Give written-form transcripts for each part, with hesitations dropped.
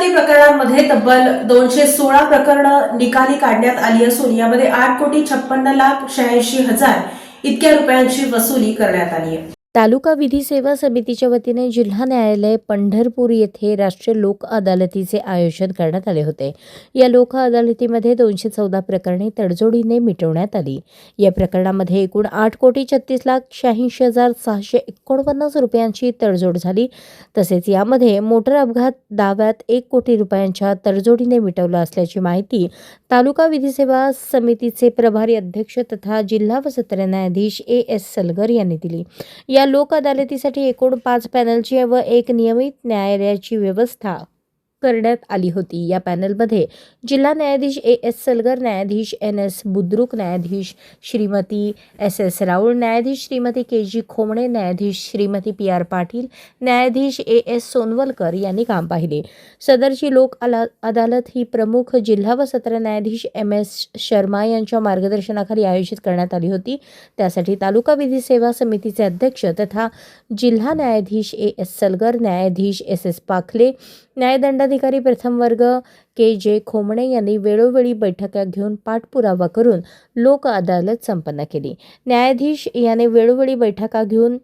छानछाती प्रकरणांमध्ये तब्बल 216 प्रकरणं निकाली काढण्यात आली असून यामध्ये 8,56,86,000 इतक्या रुपयांची वसुली करण्यात आली आहे। तालुका विधी सेवा समितीच्या वतीने जिल्हा न्यायालय पंढरपूर येथे राष्ट्रीय लोक अदालतीचे आयोजन करण्यात आले होते। या लोक अदालतीमध्ये 214 प्रकरणे तडजोडीने मिटवण्यात आली। या प्रकरणामध्ये एकूण 8,36,86,649 रुपयांची तडजोड झाली। तसेच यामध्ये मोटार अपघात दाव्यात 1 कोटी रुपयांच्या तडजोडीने मिटवलं असल्याची माहिती तालुका विधी सेवा समितीचे प्रभारी अध्यक्ष तथा जिल्हा व सत्र न्यायाधीश A.S. सलगर यांनी दिली। या लोक अदालतीसाठी एकूण 5 पॅनलची व 1 नियमित न्यायालयाची व्यवस्था करण्यात आली होती। या पॅनलमध्ये जिल्हा न्यायाधीश A.S. सलगर, न्यायाधीश N.S. बुद्रुक, न्यायाधीश श्रीमती S.S. राऊळ, न्यायाधीश श्रीमती K.G. खोमणे, न्यायाधीश श्रीमती P.R. पाटील, न्यायाधीश A.S. सोनवलकर यांनी काम पाहिले। सदरची लोक अदालत ही प्रमुख जिल्हा व सत्र न्यायाधीश M.S. शर्मा यांच्या मार्गदर्शनाखाली आयोजित करण्यात आली होती। त्यासाठी तालुका विधी सेवा समितीचे अध्यक्ष तथा जिल्हा न्यायाधीश A.S. सलगर, न्यायाधीश S.S. पाखले, न्यायदंडाधिकारी प्रथम वर्ग K.J. खोमणे यांनी वेळोवेळी बैठका घेऊन पाठपुरावा करून लोक अदालत संपन्न केली। न्यायाधीश याने वेळोवेळी बैठका घेऊन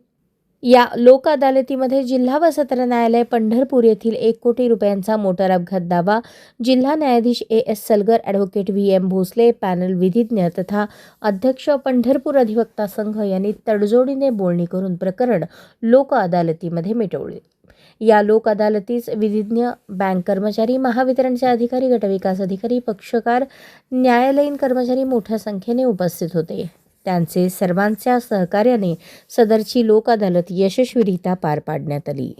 या लोक अदालतीमध्ये जिल्हा व सत्र न्यायालय पंढरपूर येथील 1 कोटी रुपयांचा मोटार अपघात दावा जिल्हा न्यायाधीश A.S. Salgar, advocate V.M. Bhosale, panel विधिज्ञ तथा अध्यक्ष पंढरपूर अधिवक्ता संघ यांनी तडजोडीने बोलणी करून प्रकरण लोक अदालतीमध्ये मिटवले। या लोक अदालतीस विधिज्ञ, बँक कर्मचारी, महावितरणचे अधिकारी, गटविकास अधिकारी, पक्षकार, न्यायालयीन कर्मचारी मोठ्या संख्येने उपस्थित होते। त्यांचे सर्वांच्या सहकार्याने सदरची लोक अदालत यशस्वीरित्या पार पाडण्यात आली।